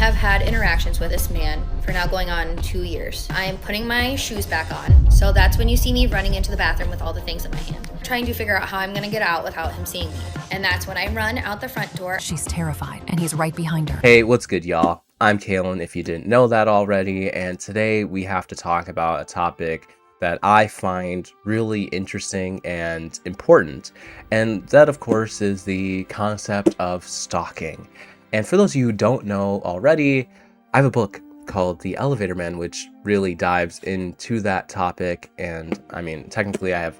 have had interactions with this man for now going on 2 years. I am putting my shoes back on, so that's when you see me running into the bathroom with all the things in my hand, trying to figure out how I'm gonna get out without him seeing me. And that's when I run out the front door. She's terrified, and he's right behind her. Hey, what's good, y'all? I'm Kalen, if you didn't know that already, and today we have to talk about a topic that I find really interesting and important, and that, of course, is the concept of stalking. And for those of you who don't know already, I have a book called The Elevator Man, which really dives into that topic, and I mean, technically I have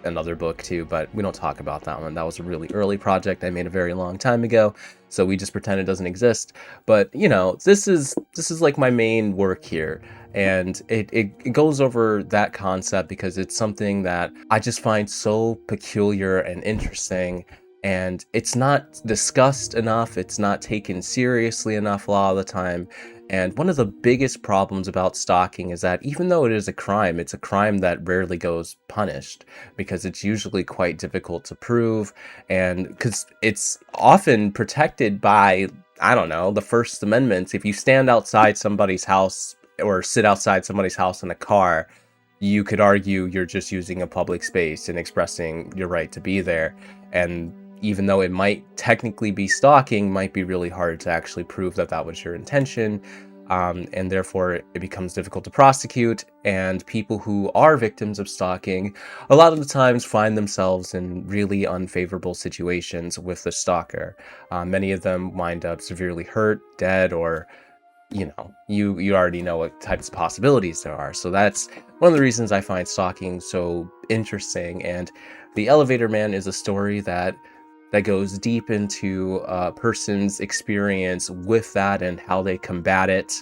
another book too, but we don't talk about that one. That was a really early project I made a very long time ago, so we just pretend it doesn't exist. But you know, this is like my main work here, and it goes over that concept because it's something that I just find so peculiar and interesting, and it's not discussed enough, it's not taken seriously enough a lot of the time. And one of the biggest problems about stalking is that even though it is a crime, it's a crime that rarely goes punished because it's usually quite difficult to prove, and because it's often protected by, I don't know, the First Amendment. If you stand outside somebody's house or sit outside somebody's house in a car, you could argue you're just using a public space and expressing your right to be there. And even though it might technically be stalking, might be really hard to actually prove that that was your intention, and therefore it becomes difficult to prosecute. And people who are victims of stalking a lot of the times find themselves in really unfavorable situations with the stalker. Many of them wind up severely hurt, dead, or you know, you already know what types of possibilities there are. So that's one of the reasons I find stalking so interesting. And The Elevator Man is a story that goes deep into a person's experience with that and how they combat it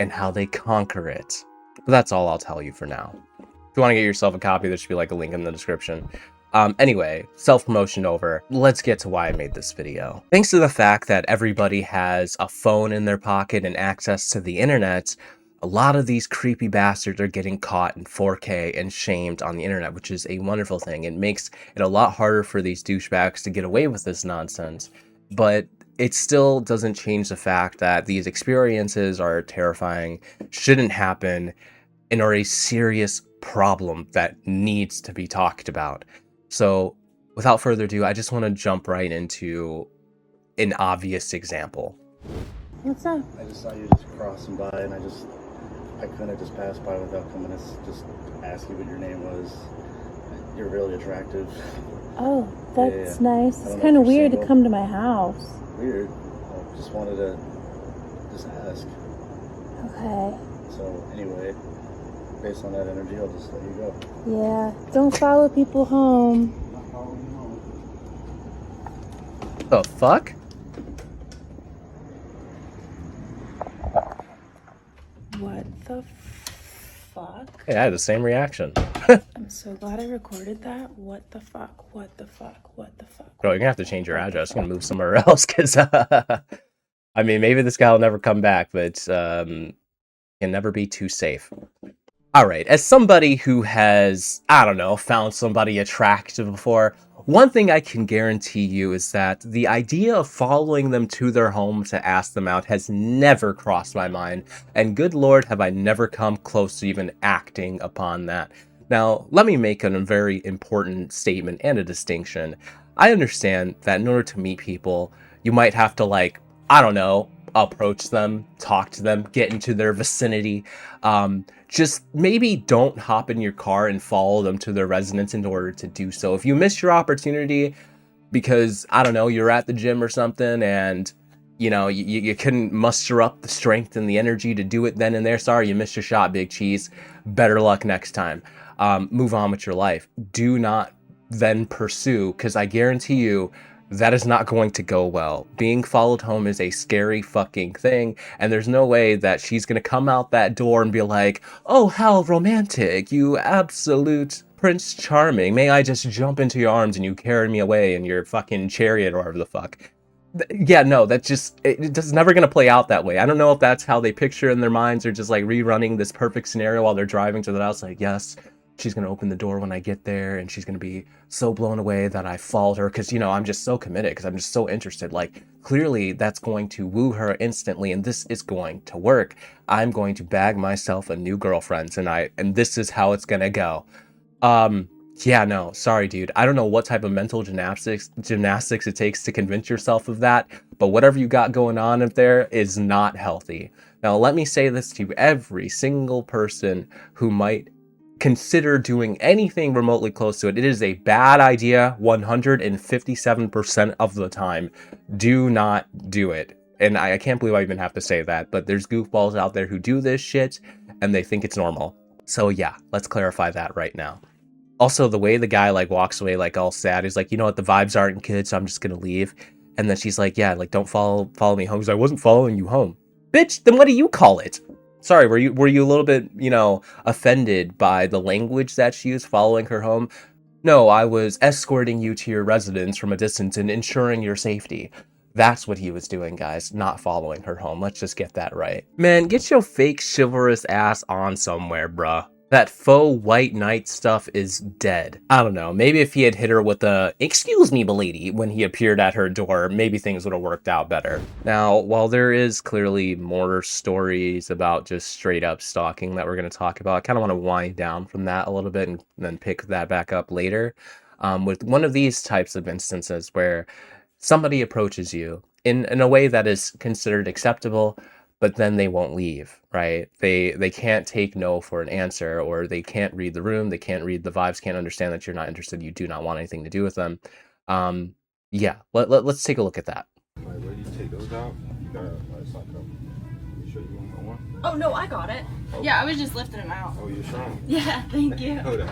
and how they conquer it. But that's all I'll tell you for now. If you want to get yourself a copy, there should be like a link in the description. Anyway, self-promotion over. Let's get to why I made this video. Thanks to the fact that everybody has a phone in their pocket and access to the internet, a lot of these creepy bastards are getting caught in 4K and shamed on the internet, which is a wonderful thing. It makes it a lot harder for these douchebags to get away with this nonsense, but it still doesn't change the fact that these experiences are terrifying, shouldn't happen, and are a serious problem that needs to be talked about. So without further ado, I just want to jump right into an obvious example. What's up? I just saw you just crossing by, and I couldn't have just passed by without coming to just ask you what your name was. You're really attractive. Oh, that's nice. I don't It's know kind of if you're weird to single. come to my house. Weird. I just wanted to just ask. Okay. So anyway, based on that energy, I'll just let you go. Yeah. Don't follow people home. I'm not following you home. The fuck? What the fuck? Hey, I had the same reaction. I'm so glad I recorded that. What the fuck? What the fuck? What the fuck? Bro, you're gonna have to change your address. You're gonna move somewhere else, because I mean, maybe this guy will never come back, but can never be too safe. All right, as somebody who has, I don't know, found somebody attractive before, one thing I can guarantee you is that the idea of following them to their home to ask them out has never crossed my mind, and good lord have I never come close to even acting upon that. Now, let me make a very important statement and a distinction. I understand that in order to meet people, you might have to, like, I don't know, approach them, talk to them, get into their vicinity. Just maybe don't hop in your car and follow them to their residence in order to do so. If you miss your opportunity because, I don't know, you're at the gym or something and, you know, you couldn't muster up the strength and the energy to do it then and there, sorry, you missed your shot, Big Cheese. Better luck next time. Move on with your life. Do not then pursue, because I guarantee you, that is not going to go well. Being followed home is a scary fucking thing, and there's no way that she's gonna come out that door and be like, oh, how romantic, you absolute Prince Charming. May I just jump into your arms and you carry me away in your fucking chariot or whatever the fuck. Yeah, no, that's just, it's never gonna play out that way. I don't know if that's how they picture in their minds, or just like rerunning this perfect scenario while they're driving to the house, like, yes, she's going to open the door when I get there, and she's going to be so blown away that I followed her because, you know, I'm just so committed, because I'm just so interested. Like, clearly that's going to woo her instantly, and this is going to work. I'm going to bag myself a new girlfriend tonight, and this is how it's going to go. Yeah, no, sorry, dude. I don't know what type of mental gymnastics it takes to convince yourself of that, but whatever you got going on up there is not healthy. Now, let me say this to every single person who might consider doing anything remotely close to it. It is a bad idea 157% of the time. Do not do it. And I can't believe I even have to say that, but there's goofballs out there who do this shit and they think it's normal. So yeah, let's clarify that right now. Also, the way the guy like walks away like all sad, he's like, you know what, the vibes aren't good, so I'm just gonna leave. And then she's like, yeah, like don't follow me home. He's like, I wasn't following you home. Bitch, then what do you call it? Sorry, were you a little bit, you know, offended by the language that she used, following her home? No, I was escorting you to your residence from a distance and ensuring your safety. That's what he was doing, guys, not following her home. Let's just get that right. Man, get your fake chivalrous ass on somewhere, bruh. That faux white knight stuff is dead. I don't know, maybe if he had hit her with a, excuse me, milady, when he appeared at her door, maybe things would have worked out better. Now, while there is clearly more stories about just straight up stalking that we're going to talk about, I kind of want to wind down from that a little bit and then pick that back up later. With one of these types of instances where somebody approaches you in a way that is considered acceptable, but then they won't leave, right? They can't take no for an answer, or they can't read the room, they can't read the vibes, can't understand that you're not interested, you do not want anything to do with them. Yeah, let's take a look at that. Like, where do you take those out? You gotta, like, it's like you sure you want one? Oh no, I got it. Oh. Yeah, I was just lifting him out. Oh, you're strong. Yeah, thank you. Hold on.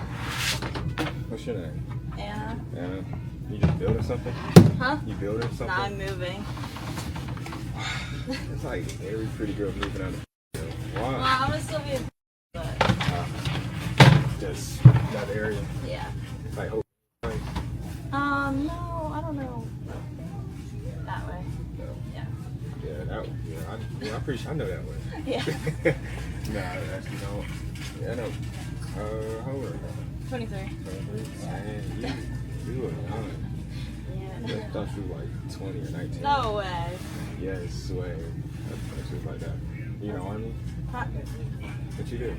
What's your name? Anna. Anna. You just building something? Huh? You building something? Nah, I'm moving. It's like every pretty girl moving out of Well, why? I'm gonna still be a but Just that area. yeah. Like, hope. Like, No, I don't know. That way. no. Yeah. Yeah, that. Yeah, I'm pretty sure I know that way. Yeah. Nah, I actually don't. Yeah, I know. How old are you? 23. Man, you were young. Yeah. I thought you were like 20 or 19. No way. Yes, way. That's just like that. You know Army? Huh? What you do?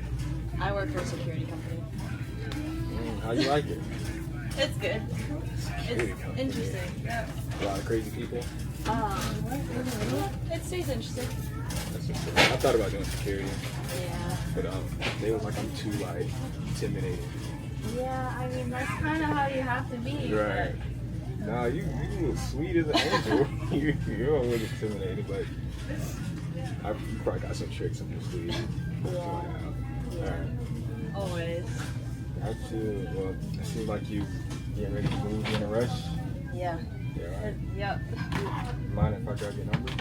I work for a security company. How you like it? It's good. Security It's company. interesting. Yeah. A lot of crazy people. It stays interesting. That's just, I thought about doing security, Yeah. but they was like I'm too like intimidating. Yeah, I mean that's kind of how you have to be. Right. Nah, you look sweet as an angel. You're a little intimidating, but you probably got some tricks up your sleeve. Yeah. Alright. Always. Actually, well, it seems like you getting ready to move. You in a rush? Yeah. Yeah, right. Yep. Mind if I grab your number?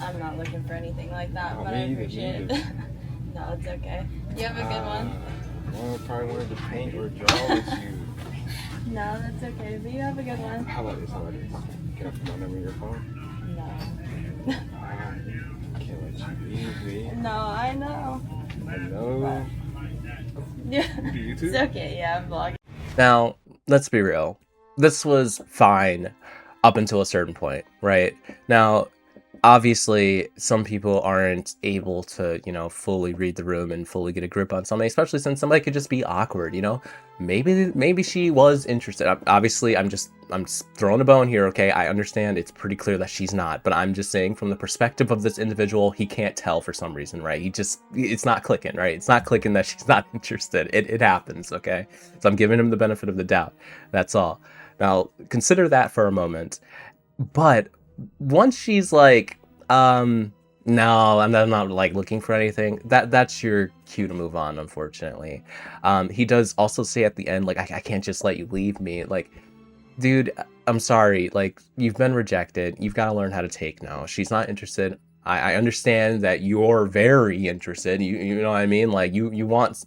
I'm not looking for anything like that, Oh, but me I either, appreciate me it. No, it's okay. You have a good one? Well, I probably wanted to paint or draw with you. No, that's okay. But you have a good one. How about this? Can I put my number in your phone? No. I can't let you leave me. No, I know. I know. Yeah. Do you too? It's okay. Yeah, I'm vlogging. Now, let's be real. This was fine up until a certain point, right? Now, obviously, some people aren't able to, you know, fully read the room and fully get a grip on something, especially since somebody could just be awkward, you know? Maybe she was interested. Obviously, I'm just throwing a bone here, okay? I understand it's pretty clear that she's not, but I'm just saying from the perspective of this individual, he can't tell for some reason, right? It's not clicking, right? It's not clicking that she's not interested. It happens, okay? So I'm giving him the benefit of the doubt. That's all. Now, consider that for a moment. But once she's like, no, I'm not like looking for anything, that's your cue to move on, unfortunately. He does also say at the end, like, I can't just let you leave me. Like, dude, I'm sorry, like, you've been rejected, you've got to learn how to take no. She's not interested. I understand that you're very interested. You know what I mean? Like, you want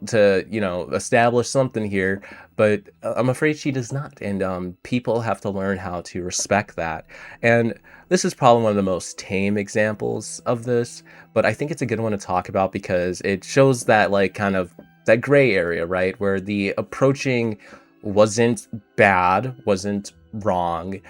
to, you know, establish something here, but I'm afraid she does not. And people have to learn how to respect that. And this is probably one of the most tame examples of this, but I think it's a good one to talk about because it shows that, like, kind of that gray area, right? Where the approaching wasn't bad, wasn't wrong,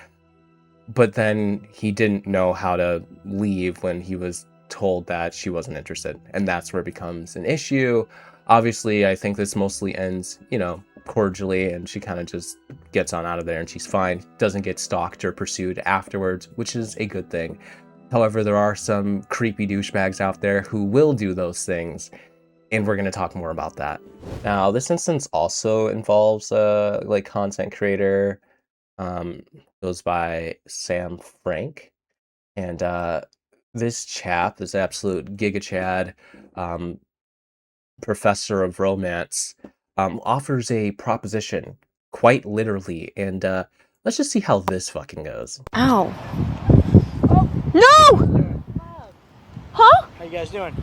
but then he didn't know how to leave when he was told that she wasn't interested. And that's where it becomes an issue. Obviously, I think this mostly ends, you know, cordially, and she kind of just gets on out of there and she's fine. Doesn't get stalked or pursued afterwards, which is a good thing. However, there are some creepy douchebags out there who will do those things, and we're going to talk more about that. Now, this instance also involves a like content creator, goes by Sam Frank, and this chap, this absolute Giga Chad, professor of romance, offers a proposition quite literally, and let's just see how this fucking goes. Ow. No! Huh? How you guys doing?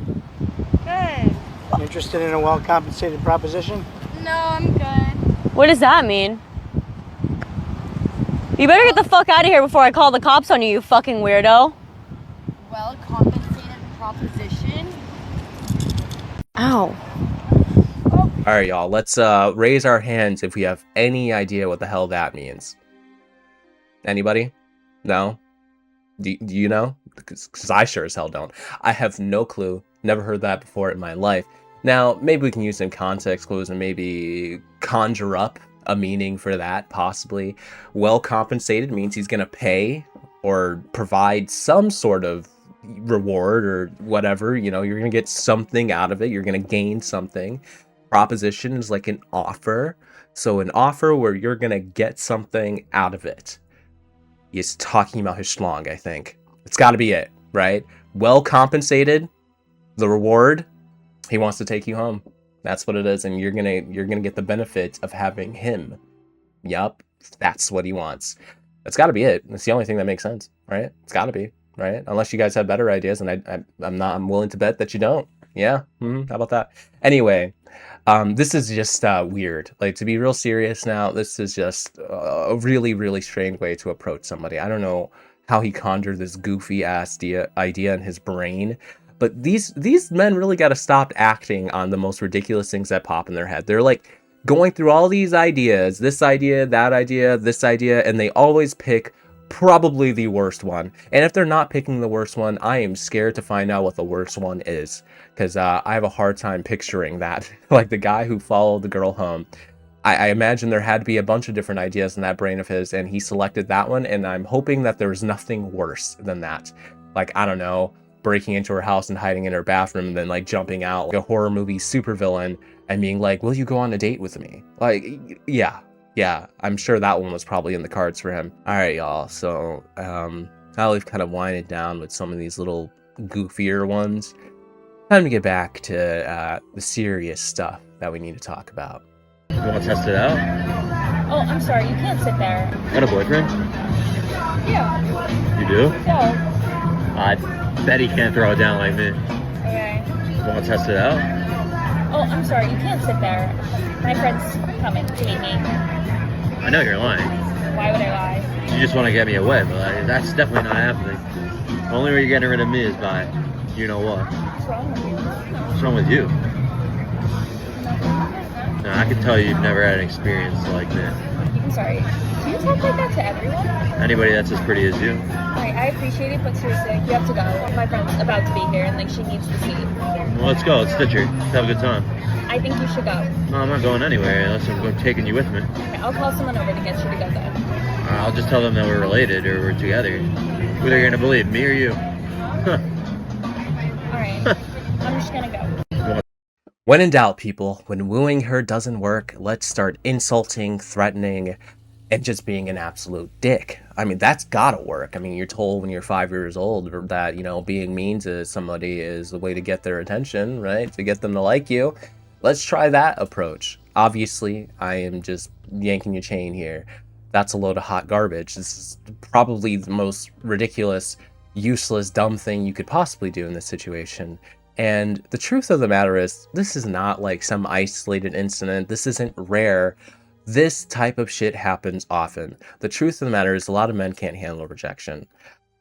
Good. Interested in a well-compensated proposition? No, I'm good. What does that mean? You better get the fuck out of here before I call the cops on you, you fucking weirdo. Well compensated proposition. Ow. All right, y'all, let's raise our hands if we have any idea what the hell that means. Anybody? No? Do you know? Because I sure as hell don't. I have no clue. Never heard that before in my life. Now, maybe we can use some context clues and maybe conjure up a meaning for that, possibly. Well compensated means he's going to pay or provide some sort of reward or whatever. You know, you're going to get something out of it. You're going to gain something. Proposition is like an offer. So an offer where you're going to get something out of it. He's talking about his schlong, I think. It's got to be it, right? Well compensated, the reward, he wants to take you home. That's what it is, and you're gonna get the benefit of having him. Yup, that's what he wants. That's got to be it. That's the only thing that makes sense, right? It's got to be, right? Unless you guys have better ideas, and I'm willing to bet that you don't. Yeah, how about that? Anyway, this is just weird. Like, to be real serious now, this is just a really, really strange way to approach somebody. I don't know how he conjured this goofy ass idea in his brain, but these men really got to stop acting on the most ridiculous things that pop in their head. They're like going through all these ideas, this idea, that idea, this idea, and they always pick probably the worst one. And if they're not picking the worst one, I am scared to find out what the worst one is, because I have a hard time picturing that. Like the guy who followed the girl home, I imagine there had to be a bunch of different ideas in that brain of his, and he selected that one, and I'm hoping that there's nothing worse than that. Like, I don't know, breaking into her house and hiding in her bathroom and then like jumping out like a horror movie supervillain and being like, will you go on a date with me? Like, yeah, I'm sure that one was probably in the cards for him. All right, y'all, so now we've kind of winded down with some of these little goofier ones. Time to get back to the serious stuff that we need to talk about. You want to test it out? Oh, I'm sorry, you can't sit there. Got a boyfriend? Yeah. You do? No. I bet he can't throw it down like me. Okay. You want to test it out? Oh, I'm sorry, you can't sit there. My friend's coming to meet me. I know you're lying. Why would I lie? You just want to get me away, but that's definitely not happening. The only way you're getting rid of me is by, you know what? What's wrong with you? What's wrong with you? Now, I can tell you've never had an experience like this. I'm sorry. Do you talk like that to everyone? Anybody that's as pretty as you. Alright, I appreciate it, but seriously, you have to go. My friend's about to be here and like she needs to see. Well, let's go. Let's stitch her. Let's have a good time. I think you should go. No, I'm not going anywhere unless I'm taking you with me. Okay, I'll call someone over to get you to go then. I'll just tell them that we're related or we're together. Who they're gonna believe, me or you? Alright, I'm just gonna go. When in doubt, people, when wooing her doesn't work, let's start insulting, threatening, and just being an absolute dick. I mean, that's gotta work. I mean, you're told when you're 5 years old that, you know, being mean to somebody is the way to get their attention, right? To get them to like you. Let's try that approach. Obviously, I am just yanking your chain here. That's a load of hot garbage. This is probably the most ridiculous, useless, dumb thing you could possibly do in this situation. And the truth of the matter is, this is not like some isolated incident. This isn't rare. This type of shit happens often. The truth of the matter is, a lot of men can't handle rejection.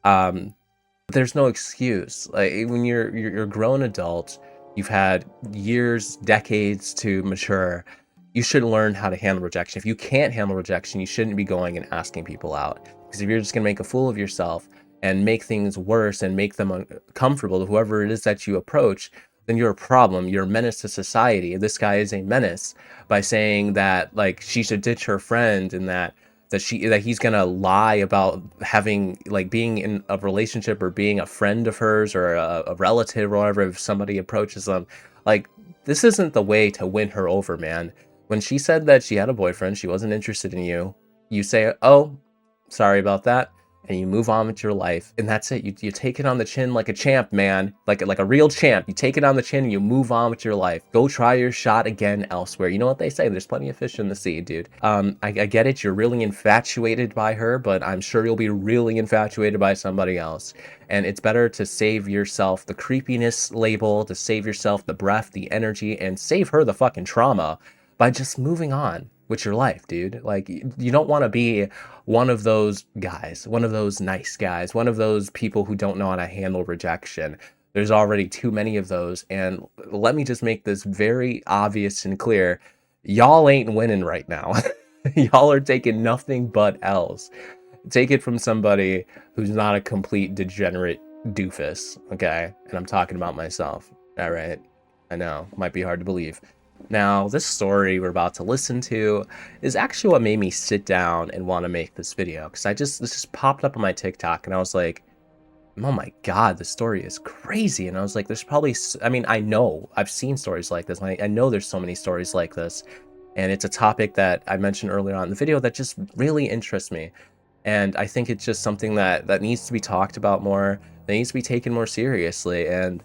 There's no excuse. Like, when you're a grown adult, You've had years, decades to mature. You should learn how to handle rejection. If you can't handle rejection, you shouldn't be going and asking people out. Because if you're just gonna make a fool of yourself and make things worse and make them uncomfortable to whoever it is that you approach, then you're a problem. You're a menace to society. This guy is a menace by saying that like she should ditch her friend and that he's gonna lie about having like being in a relationship or being a friend of hers or a relative or whatever if somebody approaches them. Like, this isn't the way to win her over, man. When she said that she had a boyfriend, she wasn't interested in you, you say, oh, sorry about that, and you move on with your life, and that's it. You take it on the chin like a champ, man, like a real champ. You take it on the chin and you move on with your life. Go try your shot again elsewhere. You know what they say, there's plenty of fish in the sea, dude. I get it, you're really infatuated by her, but I'm sure you'll be really infatuated by somebody else. And it's better to save yourself the creepiness label, to save yourself the breath, the energy, and save her the fucking trauma by just moving on with your life, dude. Like, you don't want to be one of those guys, one of those nice guys, one of those people who don't know how to handle rejection. There's already too many of those, and let me just make this very obvious and clear. Y'all ain't winning right now. Y'all are taking nothing but L's. Take it from somebody who's not a complete degenerate doofus, okay? And I'm talking about myself, all right? I know, might be hard to believe. Now, this story we're about to listen to is actually what made me sit down and want to make this video, because this just popped up on my TikTok, and I was like, oh my god, this story is crazy. And I was like, there's probably, I mean, I know, I've seen stories like this, and I know there's so many stories like this, and it's a topic that I mentioned earlier on in the video that just really interests me. And I think it's just something that needs to be talked about more, that needs to be taken more seriously, and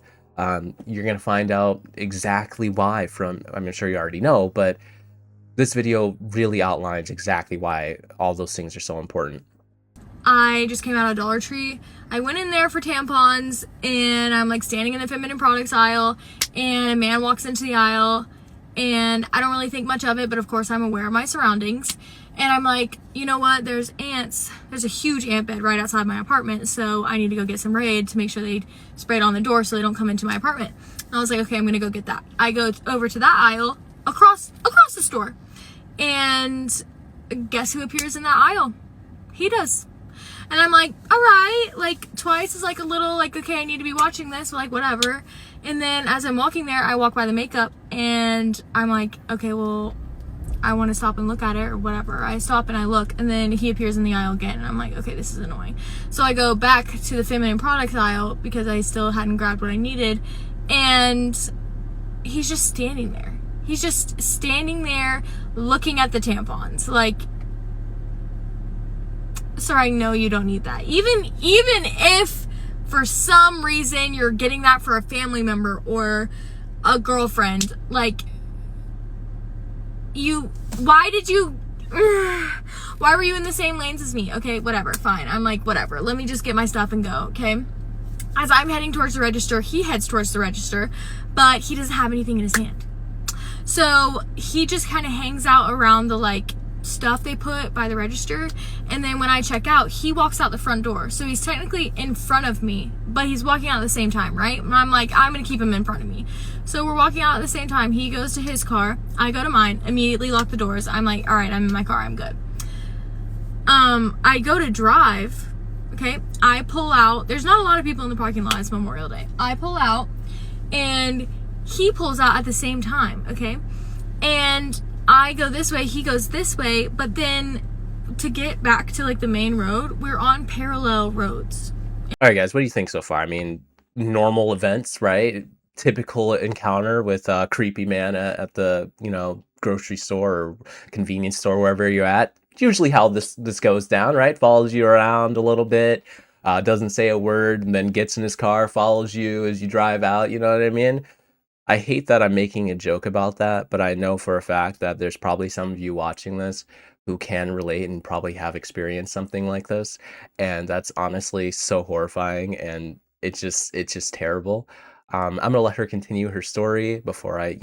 you're going to find out exactly why from, I'm sure you already know, but this video really outlines exactly why all those things are so important. I just came out of Dollar Tree. I went in there for tampons, and I'm like standing in the feminine products aisle, and a man walks into the aisle, and I don't really think much of it, but of course I'm aware of my surroundings. And I'm like, you know what, there's ants. There's a huge ant bed right outside my apartment, so I need to go get some Raid to make sure they spray it on the door so they don't come into my apartment. And I was like, okay, I'm gonna go get that. I go over to that aisle, across the store, and guess who appears in that aisle? He does. And I'm like, all right, like twice is like a little like, okay, I need to be watching this, like whatever. And then as I'm walking there, I walk by the makeup, and I'm like, okay, well, I want to stop and look at it or whatever. I stop and I look, and then he appears in the aisle again, and I'm like, okay, this is annoying. So I go back to the feminine products aisle because I still hadn't grabbed what I needed, and he's just standing there. He's just standing there looking at the tampons. Like, sir, I know you don't need that. Even if for some reason you're getting that for a family member or a girlfriend, like, why were you in the same lanes as me? Okay, whatever, fine. I'm like, whatever, let me just get my stuff and go, okay? As I'm heading towards the register, he heads towards the register, but he doesn't have anything in his hand. So he just kind of hangs out around the like stuff they put by the register, and then when I check out, he walks out the front door. So he's technically in front of me, but he's walking out at the same time, right? And I'm like, I'm gonna keep him in front of me. So we're walking out at the same time. He goes to his car, I go to mine, immediately lock the doors. I'm like, all right, I'm in my car, I'm good. I go to drive, okay? I pull out, there's not a lot of people in the parking lot, it's Memorial Day. I pull out, and he pulls out at the same time, okay? And I go this way, he goes this way, but then to get back to like the main road, we're on parallel roads. All right, guys, what do you think so far? I mean, normal events, right? Typical encounter with a creepy man at the, grocery store or convenience store, wherever you're at. It's usually how this goes down, right? Follows you around a little bit, doesn't say a word, and then gets in his car, follows you as you drive out, you know what I mean? I hate that I'm making a joke about that, but I know for a fact that there's probably some of you watching this who can relate and probably have experienced something like this. And that's honestly so horrifying, and it's just terrible. I'm gonna let her continue her story before I,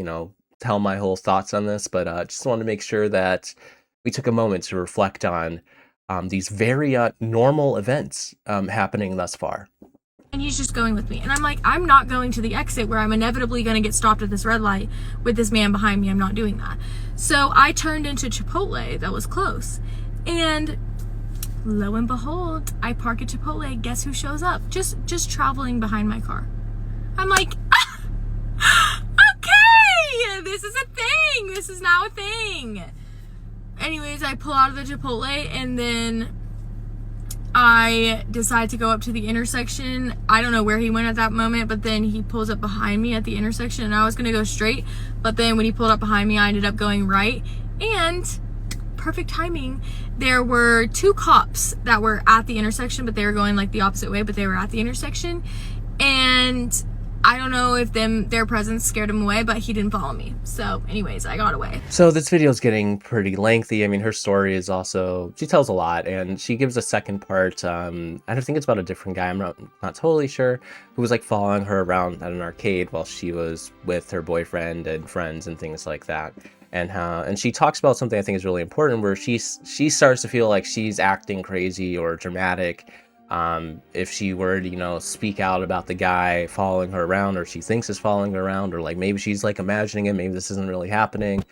tell my whole thoughts on this, but just want to make sure that we took a moment to reflect on these very normal events happening thus far. and he's just going with me. And I'm like, I'm not going to the exit where I'm inevitably going to get stopped at this red light with this man behind me. I'm not doing that. So I turned into Chipotle that was close. And lo and behold, I park at Chipotle. Guess who shows up? Just traveling behind my car. I'm like, okay, this is a thing. This is now a thing. Anyways, I pull out of the Chipotle and then I decide to go up to the intersection. I don't know where he went at that moment, but then he pulls up behind me at the intersection and I was gonna go straight. But then when he pulled up behind me, I ended up going right. And perfect timing, there were 2 cops that were at the intersection, but they were going like the opposite way, but they were at the intersection. And I don't know if their presence scared him away, but he didn't follow me. So anyways, I got away. So this video is getting pretty lengthy. I mean, her story is also, she tells a lot, and she gives a second part. I don't think it's about a different guy, I'm not totally sure, who was like following her around at an arcade while she was with her boyfriend and friends and things like that. And she talks about something I think is really important, where she starts to feel like she's acting crazy or dramatic if she were to, you know, speak out about the guy following her around, or she thinks is following her around, or like maybe she's like imagining it, maybe this isn't really happening.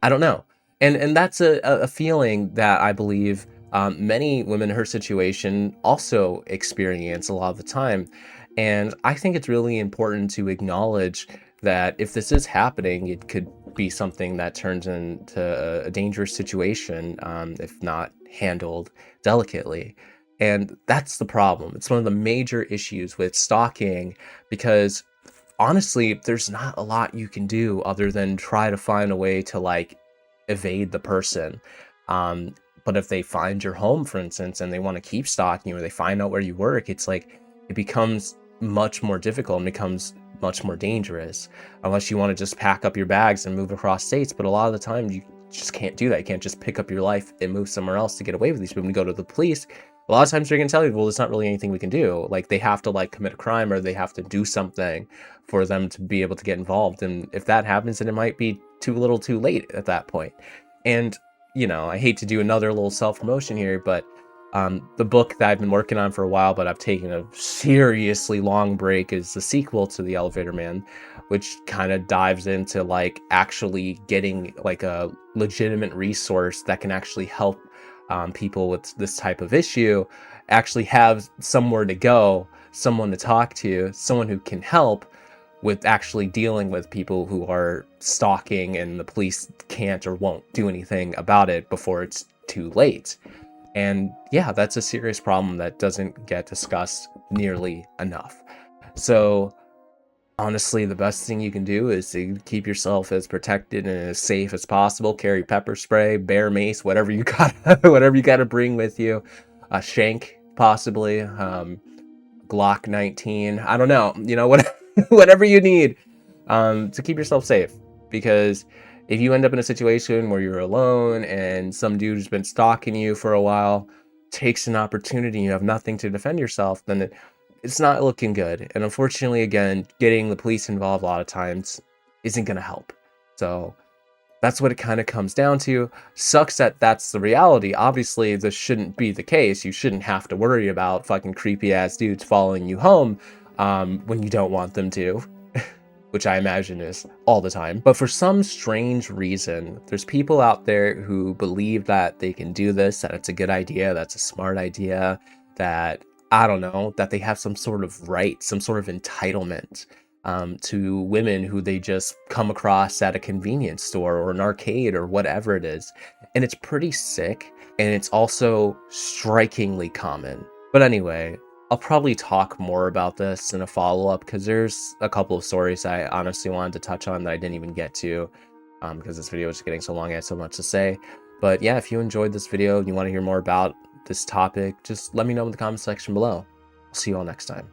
I don't know. And that's a feeling that I believe many women in her situation also experience a lot of the time. And I think it's really important to acknowledge that if this is happening, it could be something that turns into a dangerous situation if not handled delicately. And that's the problem. It's one of the major issues with stalking, because honestly, there's not a lot you can do other than try to find a way to like evade the person. But if they find your home, for instance, and they want to keep stalking you, or they find out where you work, it's like it becomes much more difficult and becomes much more dangerous, unless you want to just pack up your bags and move across states. But a lot of the time you just can't do that. You can't just pick up your life and move somewhere else to get away with these people. When you go to the police, a lot of times they're going to tell you, well, there's not really anything we can do. Like, they have to like commit a crime, or they have to do something for them to be able to get involved. And if that happens, then it might be too little too late at that point. And, you know, I hate to do another little self-promotion here, but the book that I've been working on for a while, but I've taken a seriously long break, is the sequel to The Elevator Man, which kind of dives into like actually getting like a legitimate resource that can actually help people with this type of issue actually have somewhere to go, someone to talk to, someone who can help with actually dealing with people who are stalking, and the police can't or won't do anything about it before it's too late. And yeah, that's a serious problem that doesn't get discussed nearly enough. So honestly, the best thing you can do is to keep yourself as protected and as safe as possible. Carry pepper spray, bear mace, whatever you gotta bring with you. A shank, possibly, Glock 19. I don't know, you know, whatever you need to keep yourself safe. Because if you end up in a situation where you're alone and some dude who's been stalking you for a while takes an opportunity and you have nothing to defend yourself, then it's not looking good. And unfortunately, again, getting the police involved a lot of times isn't going to help. So that's what it kind of comes down to. Sucks that that's the reality. Obviously, this shouldn't be the case. You shouldn't have to worry about fucking creepy ass dudes following you home when you don't want them to. Which I imagine is all the time. But for some strange reason, there's people out there who believe that they can do this, that it's a good idea, that's a smart idea, that, I don't know, that they have some sort of right, some sort of entitlement to women who they just come across at a convenience store or an arcade or whatever it is. And it's pretty sick, and it's also strikingly common. But anyway, I'll probably talk more about this in a follow-up, because there's a couple of stories I honestly wanted to touch on that I didn't even get to, because this video is getting so long, I have so much to say. But yeah, if you enjoyed this video and you want to hear more about this topic, just let me know in the comment section below. I'll see you all next time.